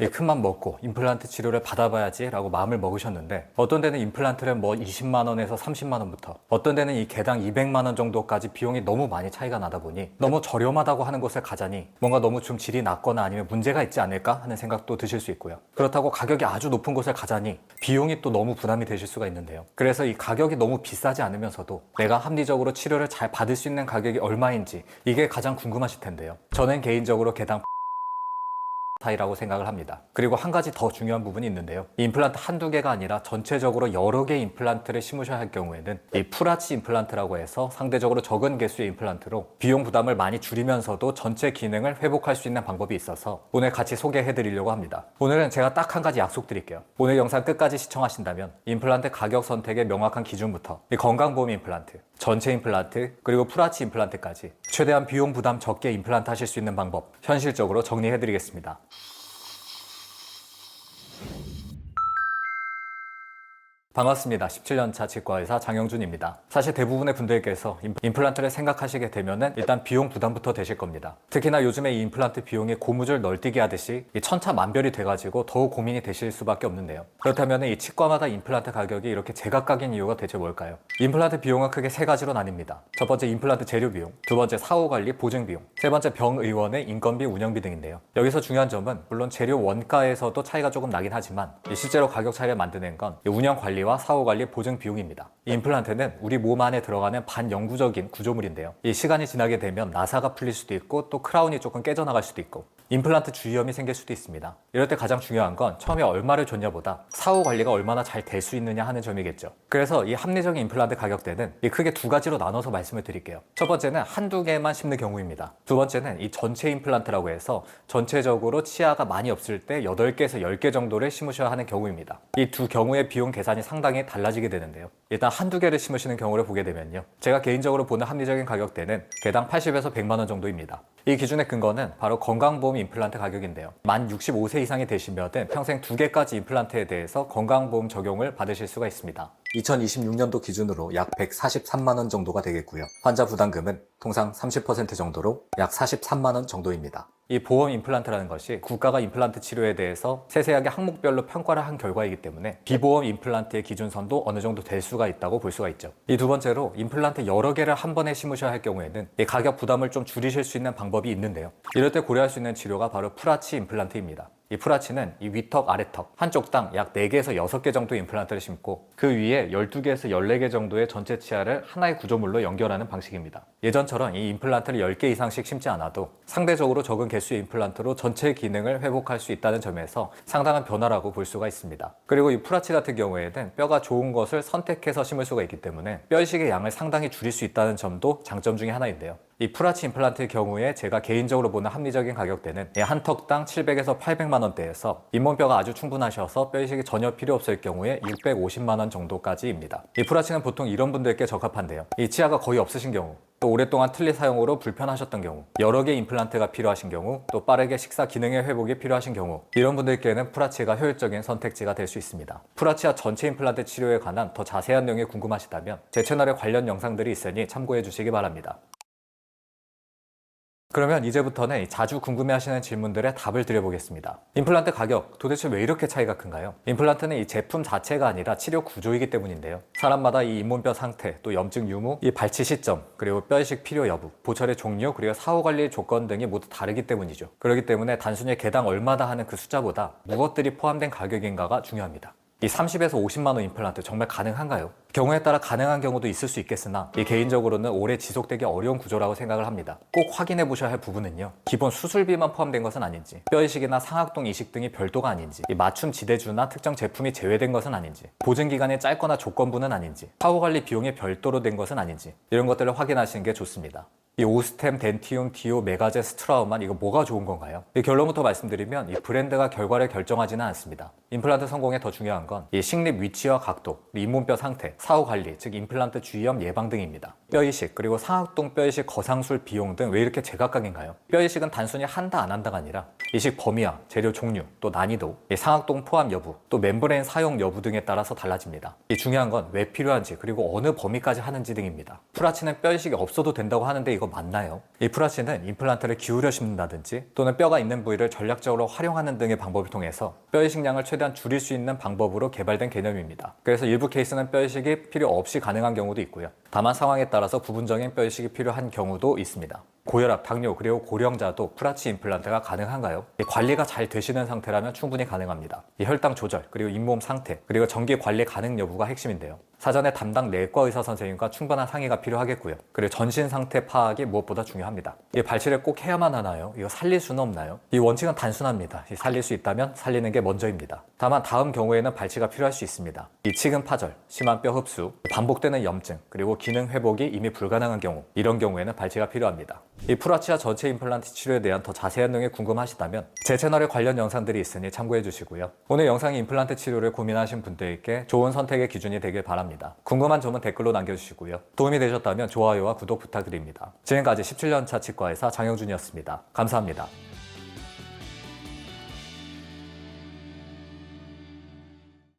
큰맘 먹고 임플란트 치료를 받아봐야지 라고 마음을 먹으셨는데, 어떤 데는 임플란트를 뭐 20만 원에서 30만 원부터, 어떤 데는 이 개당 200만 원 정도까지 비용이 너무 많이 차이가 나다 보니 너무 저렴하다고 하는 곳을 가자니 뭔가 너무 좀 질이 낮거나 아니면 문제가 있지 않을까 하는 생각도 드실 수 있고요. 그렇다고 가격이 아주 높은 곳을 가자니 비용이 또 너무 부담이 되실 수가 있는데요. 그래서 이 가격이 너무 비싸지 않으면서도 내가 합리적으로 치료를 잘 받을 수 있는 가격이 얼마인지, 이게 가장 궁금하실 텐데요. 저는 개인적으로 개당 타이라고 생각을 합니다. 그리고 한 가지 더 중요한 부분이 있는데요. 이 임플란트 한두 개가 아니라 전체적으로 여러 개의 임플란트를 심으셔야 할 경우에는 이 풀아치 임플란트라고 해서 상대적으로 적은 개수의 임플란트로 비용 부담을 많이 줄이면서도 전체 기능을 회복할 수 있는 방법이 있어서 오늘 같이 소개해 드리려고 합니다. 오늘은 제가 딱 한 가지 약속드릴게요. 오늘 영상 끝까지 시청하신다면 임플란트 가격 선택의 명확한 기준부터 이 건강보험 임플란트, 전체 임플란트, 그리고 풀아치 임플란트까지 최대한 비용 부담 적게 임플란트 하실 수 있는 방법 현실적으로 정리해 드리겠습니다. 반갑습니다. 17년차 치과의사 장영준입니다. 사실 대부분의 분들께서 임플란트를 생각하시게 되면은 일단 비용 부담부터 되실 겁니다. 특히나 요즘에 이 임플란트 비용이 고무줄 널뛰기 하듯이 천차만별이 돼가지고 더욱 고민이 되실 수밖에 없는데요. 그렇다면 이 치과마다 임플란트 가격이 이렇게 제각각인 이유가 대체 뭘까요? 임플란트 비용은 크게 세 가지로 나뉩니다. 첫 번째 임플란트 재료 비용, 두 번째 사후관리 보증 비용, 세 번째 병의원의 인건비 운영비 등인데요. 여기서 중요한 점은 물론 재료 원가에서도 차이가 조금 나긴 하지만 실제로 가격 차이를 만드는 건 운영 관리와 사후관리 보증 비용입니다. 이 임플란트는 우리 몸 안에 들어가는 반영구적인 구조물인데요. 이 시간이 지나게 되면 나사가 풀릴 수도 있고 또 크라운이 조금 깨져나갈 수도 있고 임플란트 주위염이 생길 수도 있습니다. 이럴 때 가장 중요한 건 처음에 얼마를 줬냐보다 사후 관리가 얼마나 잘 될 수 있느냐 하는 점이겠죠. 그래서 이 합리적인 임플란트 가격대는 크게 두 가지로 나눠서 말씀을 드릴게요. 첫 번째는 한두 개만 심는 경우입니다. 두 번째는 이 전체 임플란트라고 해서 전체적으로 치아가 많이 없을 때 8개에서 10개 정도를 심으셔야 하는 경우입니다. 이 두 경우의 비용 계산이 상당히 달라지게 되는데요. 일단 한두 개를 심으시는 경우를 보게 되면요. 제가 개인적으로 보는 합리적인 가격대는 개당 80에서 100만 원 정도입니다. 이 기준의 근거는 바로 건강보험 임플란트 가격인데요. 만 65세 이상이 되시면 평생 2개까지 임플란트에 대해서 건강보험 적용을 받으실 수가 있습니다. 2026년도 기준으로 약 143만 원 정도가 되겠고요. 환자 부담금은 통상 30% 정도로 약 43만 원 정도입니다. 이 보험 임플란트라는 것이 국가가 임플란트 치료에 대해서 세세하게 항목별로 평가를 한 결과이기 때문에 비보험 임플란트의 기준선도 어느 정도 될 수가 있다고 볼 수가 있죠. 이 두 번째로 임플란트 여러 개를 한 번에 심으셔야 할 경우에는 이 가격 부담을 좀 줄이실 수 있는 방법이 있는데요. 이럴 때 고려할 수 있는 치료가 바로 풀아치 임플란트입니다. 이 풀아치는 이 위턱, 아래턱 한쪽당 약 4개에서 6개 정도의 임플란트를 심고 그 위에 12개에서 14개 정도의 전체 치아를 하나의 구조물로 연결하는 방식입니다. 예전처럼 이 임플란트를 10개 이상씩 심지 않아도 상대적으로 적은 개수의 임플란트로 전체 기능을 회복할 수 있다는 점에서 상당한 변화라고 볼 수가 있습니다. 그리고 이 풀아치 같은 경우에는 뼈가 좋은 것을 선택해서 심을 수가 있기 때문에 뼈 이식의 양을 상당히 줄일 수 있다는 점도 장점 중에 하나인데요. 이 풀아치 임플란트의 경우에 제가 개인적으로 보는 합리적인 가격대는 한 턱당 700에서 800만 원대에서 잇몸뼈가 아주 충분하셔서 뼈 이식이 전혀 필요 없을 경우에 650만 원 정도까지입니다. 이 풀아치는 보통 이런 분들께 적합한데요. 이 치아가 거의 없으신 경우, 또 오랫동안 틀니 사용으로 불편하셨던 경우, 여러 개의 임플란트가 필요하신 경우, 또 빠르게 식사 기능의 회복이 필요하신 경우, 이런 분들께는 풀아치가 효율적인 선택지가 될 수 있습니다. 풀아치와 전체 임플란트 치료에 관한 더 자세한 내용이 궁금하시다면 제 채널에 관련 영상들이 있으니 참고해 주시기 바랍니다. 그러면 이제부터는 자주 궁금해하시는 질문들에 답을 드려보겠습니다. 임플란트 가격 도대체 왜 이렇게 차이가 큰가요? 임플란트는 이 제품 자체가 아니라 치료 구조이기 때문인데요. 사람마다 이 잇몸뼈 상태, 또 염증 유무, 이 발치 시점, 그리고 뼈 이식 필요 여부, 보철의 종류, 그리고 사후 관리 조건 등이 모두 다르기 때문이죠. 그렇기 때문에 단순히 개당 얼마다 하는 그 숫자보다 무엇들이 포함된 가격인가가 중요합니다. 이 30에서 50만 원 임플란트 정말 가능한가요? 경우에 따라 가능한 경우도 있을 수 있겠으나 개인적으로는 오래 지속되기 어려운 구조라고 생각을 합니다. 꼭 확인해 보셔야 할 부분은요. 기본 수술비만 포함된 것은 아닌지, 뼈 이식이나 상악동 이식 등이 별도가 아닌지, 이 맞춤 지대주나 특정 제품이 제외된 것은 아닌지, 보증 기간이 짧거나 조건부는 아닌지, 사후 관리 비용이 별도로 된 것은 아닌지 이런 것들을 확인하시는 게 좋습니다. 이 오스템, 덴티움, 디오, 메가제, 스트라우만 이거 뭐가 좋은 건가요? 이 결론부터 말씀드리면 이 브랜드가 결과를 결정하지는 않습니다. 임플란트 성공에 더 중요한 건 이 식립 위치와 각도, 잇몸뼈 상태, 사후 관리, 즉 임플란트 주위염 예방 등입니다. 뼈 이식, 그리고 상악동 뼈 이식 거상술 비용 등 왜 이렇게 제각각인가요? 뼈 이식은 단순히 한다 안 한다가 아니라 이식 범위와 재료 종류, 또 난이도, 상악동 포함 여부, 또 멤브레인 사용 여부 등에 따라서 달라집니다. 이 중요한 건 왜 필요한지, 그리고 어느 범위까지 하는지 등입니다. 풀아치는 뼈 이식이 없어도 된다고 하는데 이거 거 맞나요? 이 프라치는 임플란트를 기울여 심는다든지 또는 뼈가 있는 부위를 전략적으로 활용하는 등의 방법을 통해서 뼈 이식량을 최대한 줄일 수 있는 방법으로 개발된 개념입니다. 그래서 일부 케이스는 뼈 이식이 필요 없이 가능한 경우도 있고요. 다만 상황에 따라서 부분적인 뼈 이식이 필요한 경우도 있습니다. 고혈압, 당뇨, 그리고 고령자도 프라치 임플란트가 가능한가요? 관리가 잘 되시는 상태라면 충분히 가능합니다. 혈당 조절, 그리고 잇몸 상태, 그리고 정기 관리 가능 여부가 핵심인데요. 사전에 담당 내과 의사 선생님과 충분한 상의가 필요하겠고요. 그리고 전신 상태 파악이 무엇보다 중요합니다. 이 발치를 꼭 해야만 하나요? 이거 살릴 수는 없나요? 이 원칙은 단순합니다. 살릴 수 있다면 살리는 게 먼저입니다. 다만 다음 경우에는 발치가 필요할 수 있습니다. 이 치근 파절, 심한 뼈 흡수, 반복되는 염증, 그리고 기능 회복이 이미 불가능한 경우, 이런 경우에는 발치가 필요합니다. 이 프라치아 전체 임플란트 치료에 대한 더 자세한 내용이 궁금하시다면 제 채널에 관련 영상들이 있으니 참고해 주시고요. 오늘 영상이 임플란트 치료를 고민하신 분들께 좋은 선택의 기준이 되길 바랍니다. 궁금한 점은 댓글로 남겨주시고요. 도움이 되셨다면 좋아요와 구독 부탁드립니다. 지금까지 17년차 치과의사 장영준이었습니다. 감사합니다.